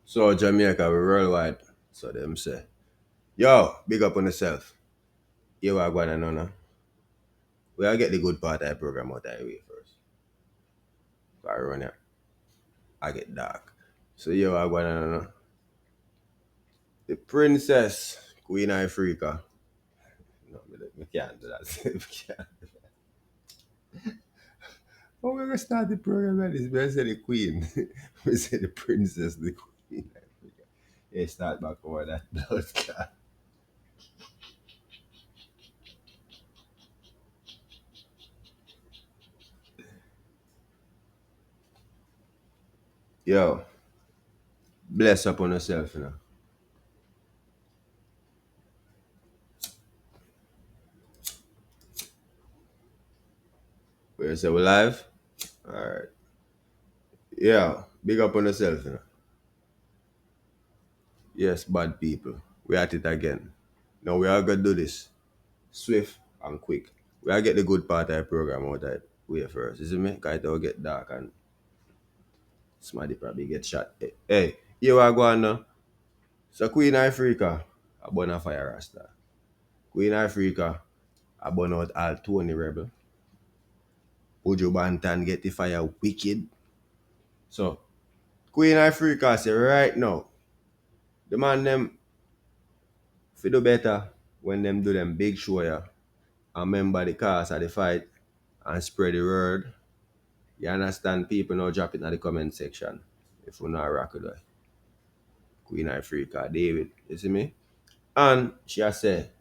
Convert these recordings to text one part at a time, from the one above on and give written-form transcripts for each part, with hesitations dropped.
So Jamaica, we worldwide. So them say, yo, big up on yourself. You are going to know. We'll get the good part of the program out of the way first. So I run it. I get dark. So you are going to know. The princess, Queen Africa. No, we can't do that. We can't. How we gonna start the program like this? We say the queen. We say the princess, the queen Africa. Yeah, start back over that blood clot. Yo, bless up on yourself, you know. We say we live? Alright. Yeah, big up on yourself, you know. Yes, bad people. We at it again. Now we are gonna do this swift and quick. We are get the good part of the program out of the way first. You see me? Cause it will get dark and somebody probably get shot. Hey, here I go on now. So Queen Africa, a burn a fire rasta. Queen Africa, a burn out all Tony rebel. Ojo Bantan get the fire wicked. So Queen Africa say right now, the man them fi do better when them do them big show ya. And remember the cause of the fight and spread the word. You understand? People now drop it in the comment section. If you not rock with her. Queen Africa, David. You see me? And she has said,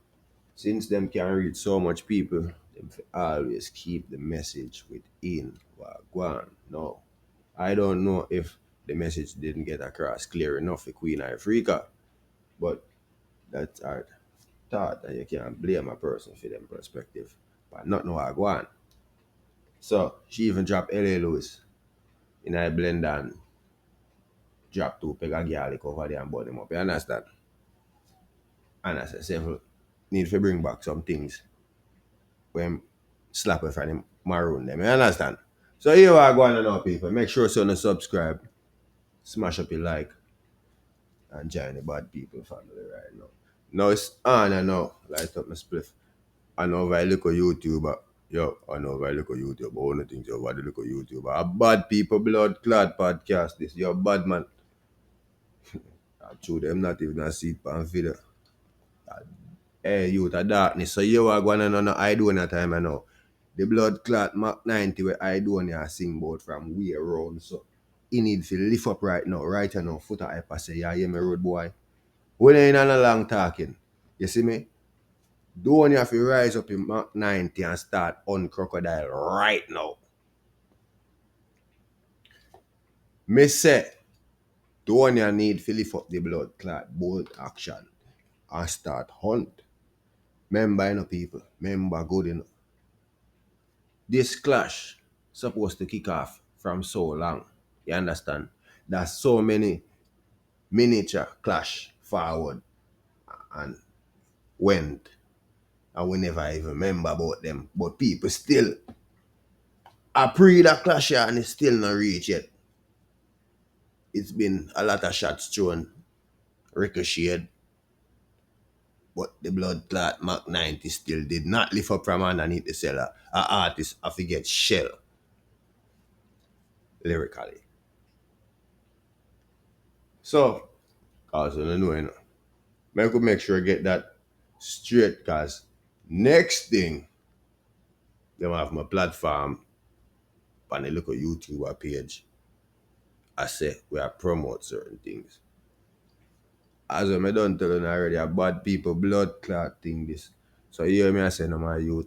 since them can reach so much people, them fi always keep the message within Wagwan. No. I don't know if the message didn't get across clear enough for Queen Africa, but that's our thought and you can't blame a person for them perspective. But not no Wagwan. So she even dropped LA Lewis in a blender and drop two peg of garlic over there and burn them up. You understand? And as I said, need to bring back some things when slap it from them maroon them. You understand? So here we are going on now, people. Make sure so you subscribe, smash up your like, and join the bad people family right now. Now it's on and now. Light up my spliff. I know if I look at YouTube, yo, I know if I look at YouTube, but one of the things over the look at YouTube. A bad people blood clot podcast. This your bad man. I told them not even a seat pan video. Hey, youth of darkness. So you are going on Aidonia time I know. The blood clot Mark 90 where Aidonia sing about from way around. So he need to lift up right now. Right now, Foota hyper say, yeah, hear me road boy. We ain't in a long talking. You see me? Don't you have to rise up in Mark 90 and start on crocodile right now. Me say, don't you need to lift up the blood clot bold action and start hunt. Remember, you know, people. Remember, good enough. This clash supposed to kick off from so long. You understand? There's so many miniature clash forward and went. And we never even remember about them. But people still are pre that clash here and it's still not reached yet. It's been a lot of shots thrown, ricocheted, but the blood clot Mark 90 still did not lift up from underneath the cellar. An artist have to get shell lyrically. So, cause you know, I could make sure I get that straight because next thing, them have my platform on the local YouTuber page. I say we are promote certain things. As I done tell you already, a bad people blood clot thing this. So you hear me I say no my youth.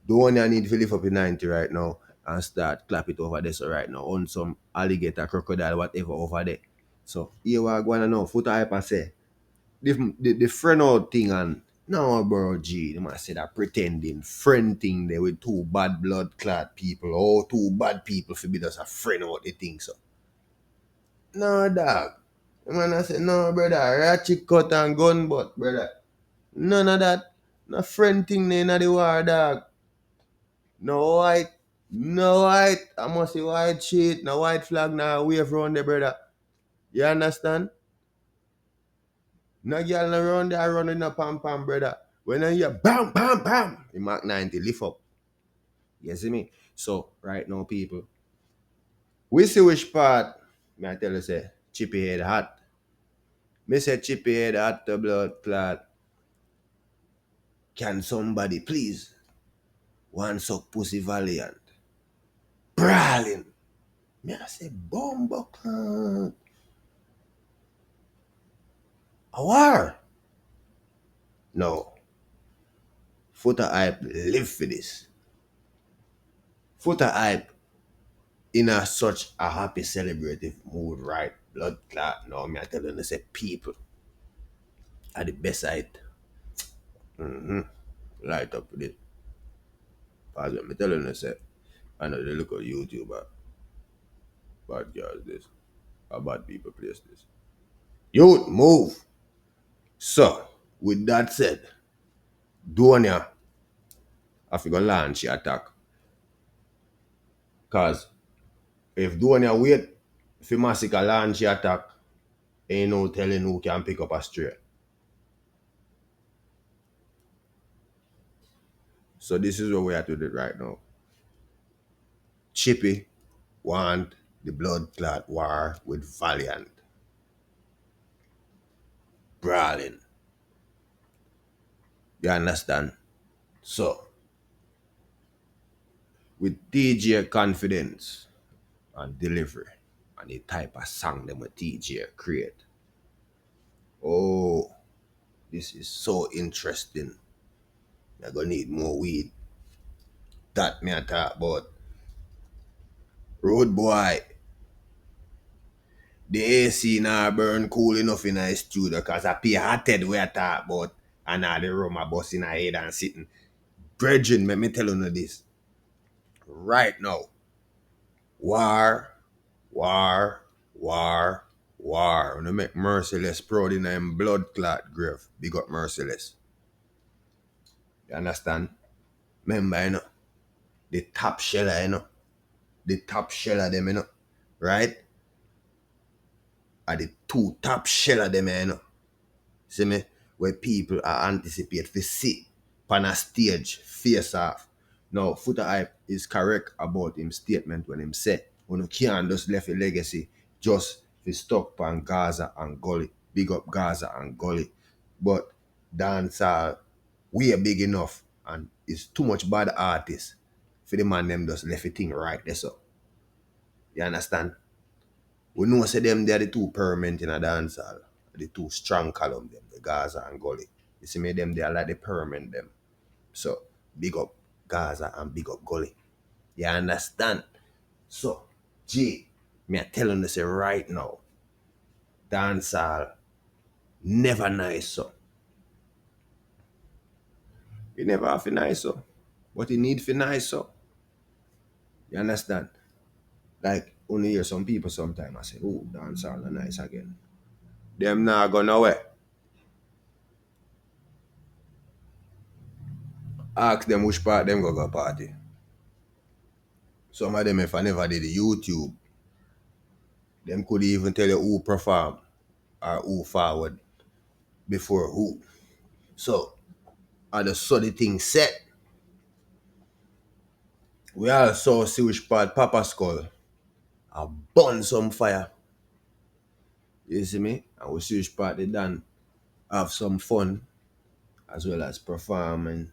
Don't you need to lift up in 90 right now and start clap it over there so right now on some alligator, crocodile, whatever over there. So here we are going to know. Foot hype and say the friend out thing and no bro G, they must say that pretending friend thing there with two bad blood clot people or two bad people for be just a friend out the thing so. No dog. The man I say no brother, ratchet cut and gun butt brother. None of that. No friend thing there in the war dog. No white. No white. I must say white shit. No white flag now wave round there brother. You understand? No girl no round there running a pam pam, brother. When I hear bam, bam, bam, the Mark 90 lift up. You see me? So, right now, people, we see which part, me I tell you, say, chippy head hot. Me say chippy head hot the blood clot. Can somebody please one suck pussy valiant? Brawling. Me I say, bomba clot. A war. No. Foota hype live for this. Foota hype in a such a happy celebrative mood, right? Blood clot. No, me I tell you, say people are the best side. Light up with it. As me telling you, say, I know they look at YouTube, bad girls this, a bad people place this. Youth, move. So, with that said, Donia, I figure launch the attack. Cause if Donia wait for Masicka launch the attack, ain't no telling who can pick up a stray. So this is what we have to do right now. Chippy want the blood clot war with Valiant. Brawling. You understand? So, with DJ confidence and delivery and the type of song them a DJ create. Oh, this is so interesting. You're gonna need more weed. That me I talk about. Road boy, the AC now burn cool enough in a studio cause I pay hearted we I talk about and now the room I bust in a head and sitting. Brethren, let me tell you this. Right now, war, war, war, war. When you make Merciless proud in them blood clot grave, big up Merciless. You understand? Remember, the top sheller, the top sheller them, right? Are the two top sheller them, See me? Where people are anticipate to see on a stage face off. Now, Foota Hype is correct about him statement when him say, when you can't just left a legacy just for stuck on Gaza and Gully. Big up Gaza and Gully. But dancehall we are big enough and it's too much bad artists for the man them just left a thing right there so. You understand? We know say them they are the two permanent in a dancehall. The two strong column them, the Gaza and Gully. You see me them they are like the permanent them. So big up Gaza and big up Gully. You understand? So G, me I telling you say right now, dancehall never nice so. You never have to nice so. What you need for nice so. You understand? Like only hear some people sometimes I say, oh, dancehall are nice again. Them not go nowhere. Ask them which part them go party. Some of them if I never did the YouTube, them could even tell you who perform or who forward before who. So I just saw the thing set. We also see which part Papa Skull I burn some fire. You see me? And we see which part they done have some fun as well as performing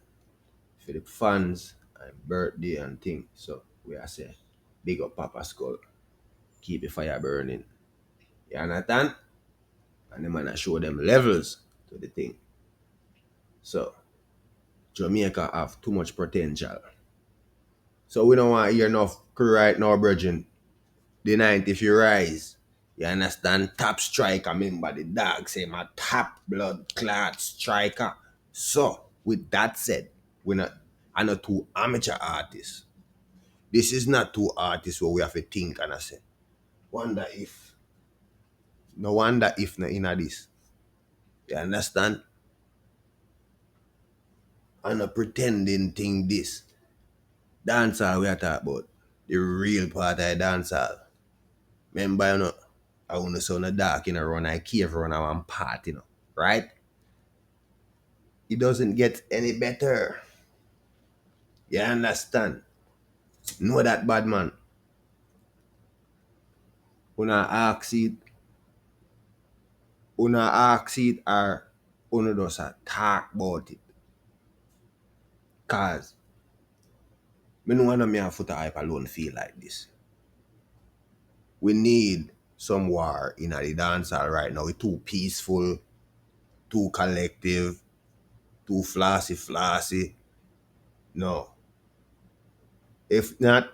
for the fans and birthday and things. So we are say big up Papa Skull. Keep the fire burning. You understand? And the man I show them levels to the thing. So Jamaica have too much potential. So we don't want to hear enough crew right now, brethren. The night if you rise. You understand? Top striker, remember the dog say my top blood clot striker. So with that said, we're not I'm not two amateur artists. This is not two artists where we have to think and I say, wonder if. No wonder if not in this. You understand? I'm not pretending thing this. Dancehall we are talking about. The real part of dancehall. Remember, I wanna sound a dark, run a cave run a one part, right? It doesn't get any better. You understand? Know that bad man. Una ask it, or una just talk about it. Cause me no wanna me and Foota hype alone feel like this. We need some war in the dancehall right now. It's too peaceful, too collective, too flossy. No. If not,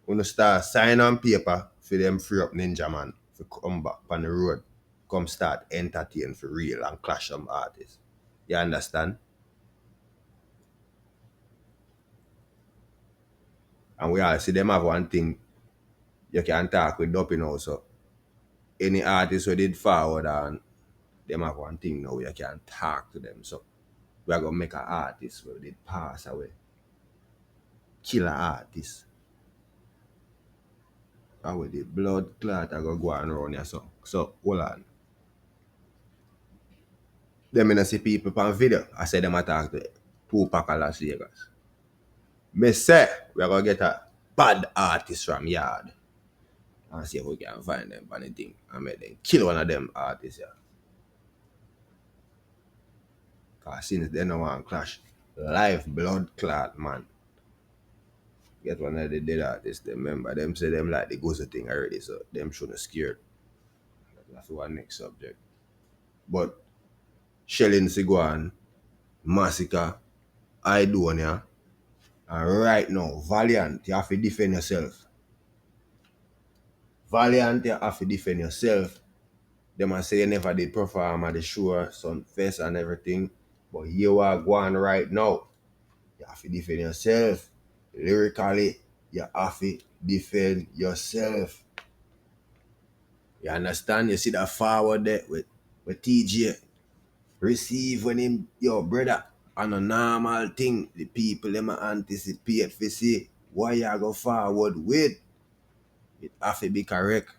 wanna start sign on paper for them free up Ninja Man to come back on the road, come start entertain for real and clash some artists. You understand? And we all see them have one thing you can talk with Duppy now. So any artist who did forward and them have one thing now you can talk to them. So we are gonna make an artist who did pass away. Killer artist. And with the blood clot I go on around here. So hold on. Them in see people on video. I said them attack the Tupac of Las Vegas. Me say we are gonna get a bad artist from yard and see if we can find them on the thing and make them kill one of them artists here. Cause since they no want clash, life blood clot man. Get one of the dead artists, them remember them say them like the ghost thing already, so them shouldn't scared. That's one next subject. But Shelling Siguan, Masicka, Aidonia, and right now, Valiant, you have to defend yourself. Valiant, you have to defend yourself. Them a say you never did perform at the show, Sunfest and everything. But you are going right now. You have to defend yourself. Lyrically, you have to defend yourself. You understand? You see that forward there with TJ. Receive when him, yo, brother, on a normal thing, the people them anticipate for see why you go forward with. It have to be correct.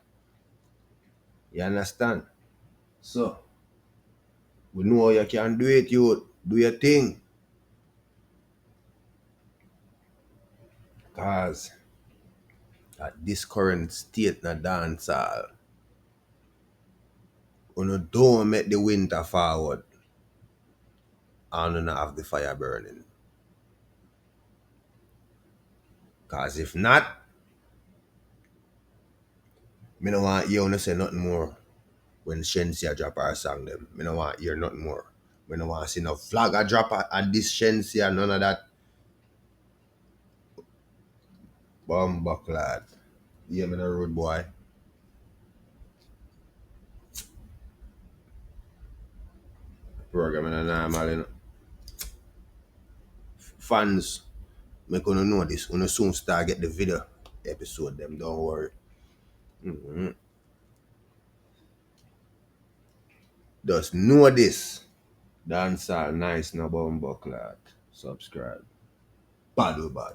You understand? So, we know you can do it, you do your thing. Cause at this current state na dancehall, you don't make the winter forward and you have the fire burning. Cause if not, me no want you to say nothing more when Shensia drop her song them. Me no want hear nothing more. Me no want see no flag a drop at this Shensia, none of that. Bumba clad. Yeah, me no road boy. Program in a normal, Fans, make you know this. When you soon start get the video episode, them don't worry. Just know this. Dancehall nice no bumba clad. Subscribe. Bad or bad.